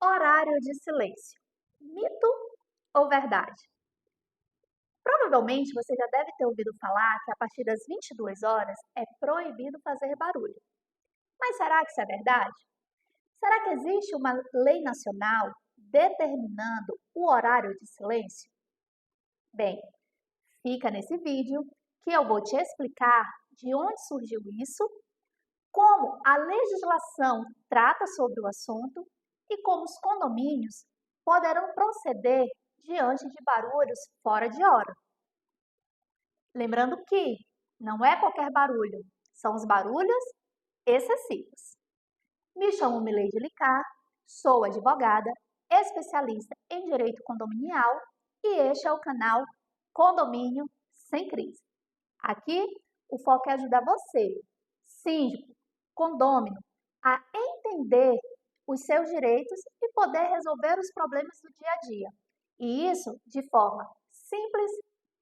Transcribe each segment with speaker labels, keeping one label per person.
Speaker 1: Horário de silêncio. Mito ou verdade? Provavelmente você já deve ter ouvido falar que a partir das 22 horas é proibido fazer barulho. Mas será que isso é verdade? Será que existe uma lei nacional determinando o horário de silêncio? Bem, fica nesse vídeo que eu vou te explicar de onde surgiu isso, como a legislação trata sobre o assunto e como os condomínios poderão proceder diante de barulhos fora de hora. Lembrando que não é qualquer barulho, são os barulhos excessivos. Me chamo Mileide Licár, sou advogada, especialista em direito condominial e este é o canal Condomínio Sem Crise. Aqui, o foco é ajudar você, síndico, condômino, a entender os seus direitos e poder resolver os problemas do dia a dia. E isso de forma simples,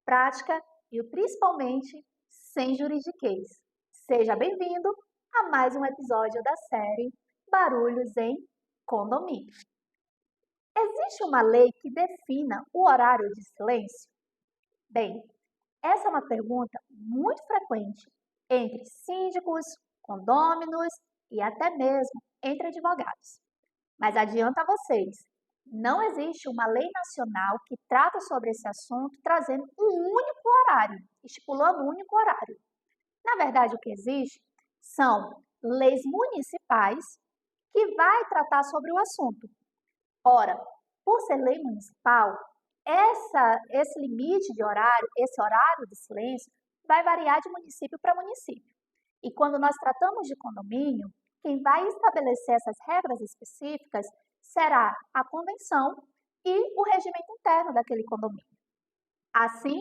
Speaker 1: prática e principalmente sem juridiquês. Seja bem-vindo a mais um episódio da série Barulhos em Condomínio. Existe uma lei que defina o horário de silêncio? Bem, essa é uma pergunta muito frequente entre síndicos, condôminos e até mesmo entre advogados. Mas adianta a vocês, não existe uma lei nacional que trata sobre esse assunto trazendo um único horário, estipulando um único horário. Na verdade, o que existe são leis municipais que vai tratar sobre o assunto. Ora, por ser lei municipal, esse limite de horário, esse horário de silêncio, vai variar de município para município. E quando nós tratamos de condomínio, quem vai estabelecer essas regras específicas será a convenção e o regimento interno daquele condomínio. Assim,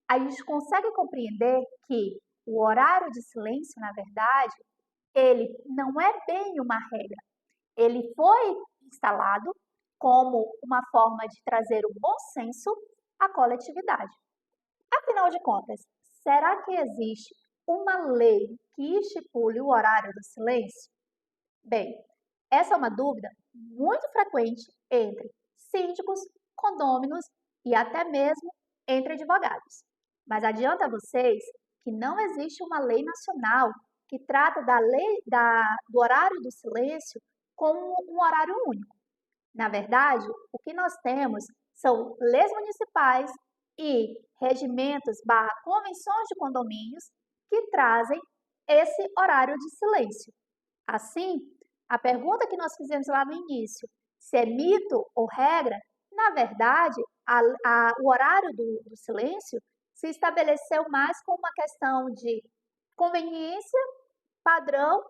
Speaker 1: a gente consegue compreender que o horário de silêncio, na verdade, ele não é bem uma regra. Ele foi instalado como uma forma de trazer o bom senso à coletividade. Afinal de contas, será que existe uma lei que estipule o horário do silêncio? Bem, essa é uma dúvida muito frequente entre síndicos, condôminos e até mesmo entre advogados. Mas adianta a vocês que não existe uma lei nacional que trata do horário do silêncio como um horário único. Na verdade, o que nós temos são leis municipais e regimentos / convenções de condomínios que trazem esse horário de silêncio. Assim, a pergunta que nós fizemos lá no início, se é mito ou regra, na verdade, o horário do silêncio se estabeleceu mais como uma questão de conveniência, padrão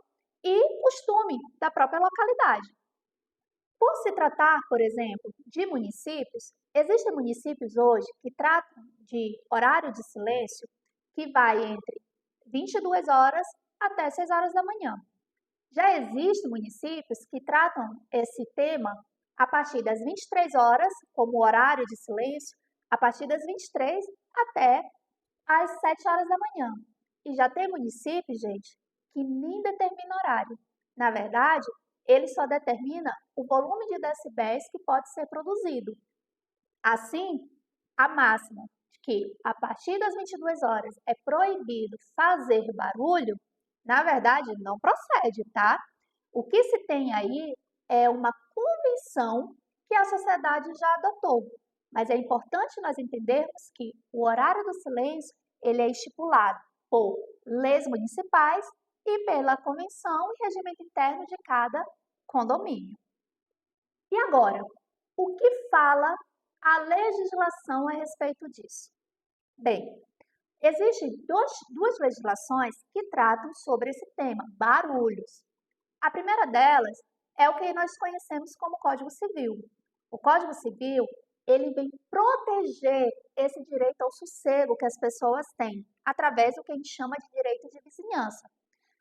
Speaker 1: e costume da própria localidade. Por se tratar, por exemplo, de municípios, existem municípios hoje que tratam de horário de silêncio que vai entre 22 horas até 6 horas da manhã. Já existem municípios que tratam esse tema a partir das 23 horas, como horário de silêncio, a partir das 23 até às 7 horas da manhã. E já tem municípios, gente, que nem determina horário. Na verdade, ele só determina o volume de decibéis que pode ser produzido. Assim, a máxima de que a partir das 22 horas é proibido fazer barulho, na verdade, não procede, tá? O que se tem aí é uma convenção que a sociedade já adotou. Mas é importante nós entendermos que o horário do silêncio ele é estipulado por leis municipais e pela convenção e regimento interno de cada condomínio. E agora, o que fala a legislação a respeito disso? Bem, existem duas legislações que tratam sobre esse tema, barulhos. A primeira delas é o que nós conhecemos como Código Civil. O Código Civil, ele vem proteger esse direito ao sossego que as pessoas têm, através do que a gente chama de direito de vizinhança.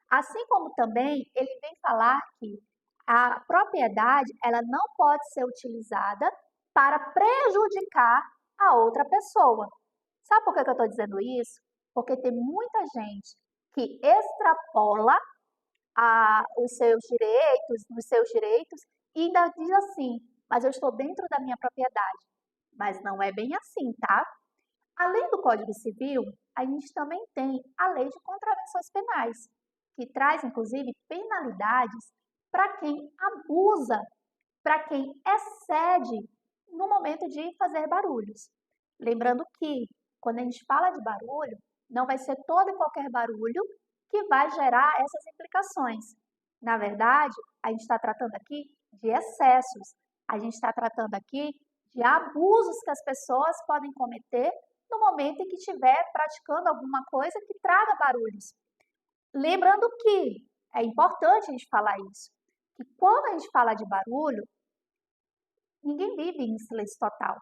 Speaker 1: Assim como também ele vem falar que a propriedade ela não pode ser utilizada para prejudicar a outra pessoa. Sabe por que eu estou dizendo isso? Porque tem muita gente que extrapola os seus direitos e ainda diz assim, mas eu estou dentro da minha propriedade. Mas não é bem assim, tá? Além do Código Civil, a gente também tem a Lei de Contravenções Penais, que traz, inclusive, penalidades para quem abusa, para quem excede no momento de fazer barulhos. Lembrando que, quando a gente fala de barulho, não vai ser todo e qualquer barulho que vai gerar essas implicações. Na verdade, a gente está tratando aqui de excessos, a gente está tratando aqui de abusos que as pessoas podem cometer no momento em que estiver praticando alguma coisa que traga barulhos. Lembrando que é importante a gente falar isso, que quando a gente fala de barulho, ninguém vive em silêncio total.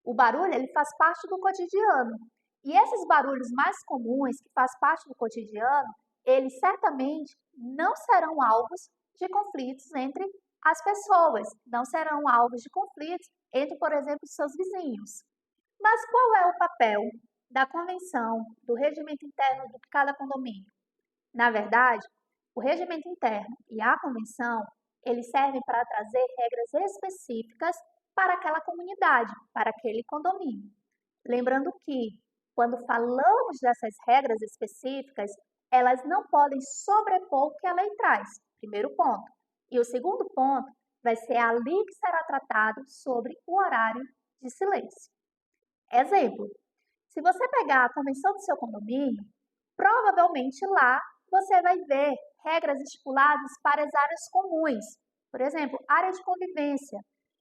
Speaker 1: O barulho, ele faz parte do cotidiano. E esses barulhos mais comuns, que faz parte do cotidiano, eles certamente não serão alvos de conflitos entre as pessoas, não serão alvos de conflitos entre, por exemplo, seus vizinhos. Mas qual é o papel da convenção, do regimento interno de cada condomínio? Na verdade, o regimento interno e a convenção, eles servem para trazer regras específicas para aquela comunidade, para aquele condomínio. Lembrando que, quando falamos dessas regras específicas, elas não podem sobrepor o que a lei traz, primeiro ponto. E o segundo ponto vai ser ali que será tratado sobre o horário de silêncio. Exemplo, se você pegar a convenção do seu condomínio, provavelmente lá você vai ver regras estipuladas para as áreas comuns. Por exemplo, área de convivência.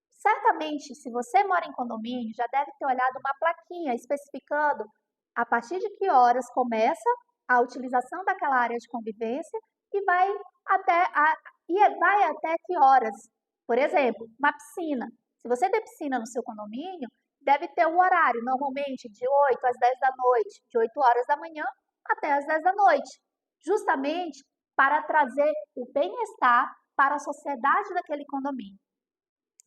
Speaker 1: Certamente, se você mora em condomínio, já deve ter olhado uma plaquinha especificando a partir de que horas começa a utilização daquela área de convivência e vai até que horas. Por exemplo, uma piscina. Se você tem piscina no seu condomínio, deve ter um horário, normalmente de 8 às 10 da noite, de 8 horas da manhã até às 10 da noite, justamente para trazer o bem-estar para a sociedade daquele condomínio.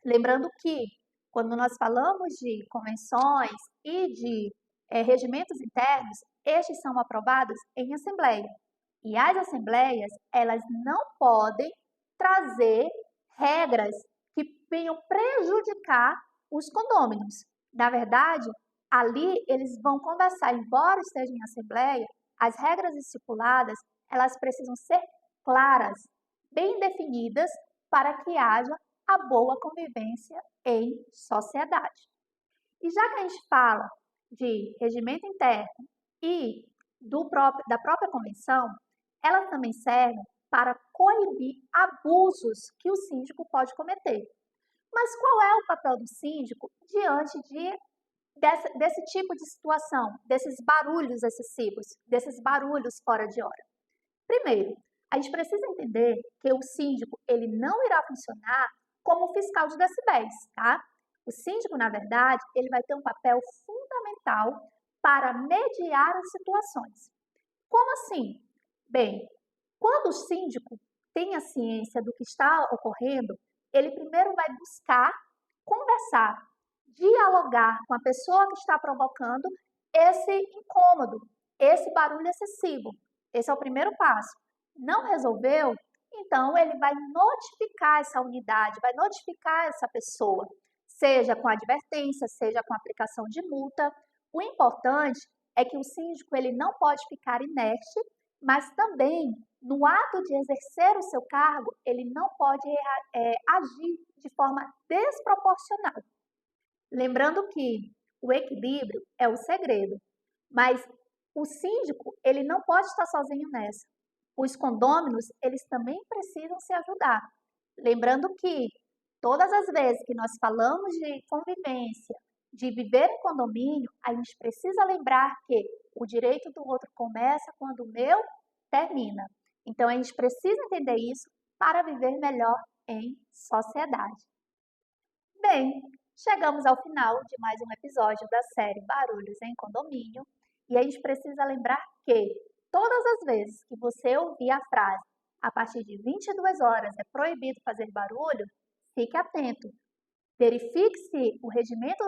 Speaker 1: Lembrando que, quando nós falamos de convenções e de regimentos internos, estes são aprovados em assembleia. E as assembleias, elas não podem trazer regras que venham prejudicar os condôminos. Na verdade, ali eles vão conversar, embora estejam em assembleia, as regras estipuladas, elas precisam ser claras, bem definidas, para que haja a boa convivência em sociedade. E já que a gente fala de regimento interno e da própria convenção, elas também servem para coibir abusos que o síndico pode cometer. Mas qual é o papel do síndico diante desse tipo de situação, desses barulhos excessivos, desses barulhos fora de hora? Primeiro, a gente precisa entender que o síndico ele não irá funcionar como fiscal de decibéis, tá? O síndico, na verdade, ele vai ter um papel fundamental para mediar as situações. Como assim? Bem, quando o síndico tem a ciência do que está ocorrendo, ele primeiro vai buscar conversar, dialogar com a pessoa que está provocando esse incômodo, esse barulho excessivo. Esse é o primeiro passo. Não resolveu? Então, ele vai notificar essa unidade, vai notificar essa pessoa, seja com advertência, seja com aplicação de multa. O importante é que o síndico ele não pode ficar inerte, mas também, no ato de exercer o seu cargo, ele não pode agir de forma desproporcional. Lembrando que o equilíbrio é o segredo, mas o síndico ele não pode estar sozinho nessa. Os condôminos, eles também precisam se ajudar. Lembrando que todas as vezes que nós falamos de convivência, de viver em condomínio, a gente precisa lembrar que o direito do outro começa quando o meu termina. Então, a gente precisa entender isso para viver melhor em sociedade. Bem, chegamos ao final de mais um episódio da série Barulhos em Condomínio e a gente precisa lembrar que todas as vezes que você ouvir a frase a partir de 22 horas é proibido fazer barulho, fique atento. Verifique se o regimento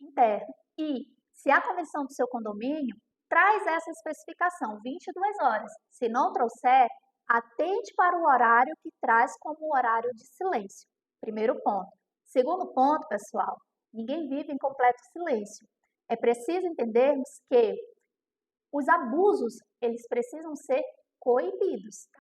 Speaker 1: interno e se a convenção do seu condomínio traz essa especificação, 22 horas. Se não trouxer, atente para o horário que traz como horário de silêncio. Primeiro ponto. Segundo ponto, pessoal, ninguém vive em completo silêncio. É preciso entendermos que os abusos, eles precisam ser coibidos.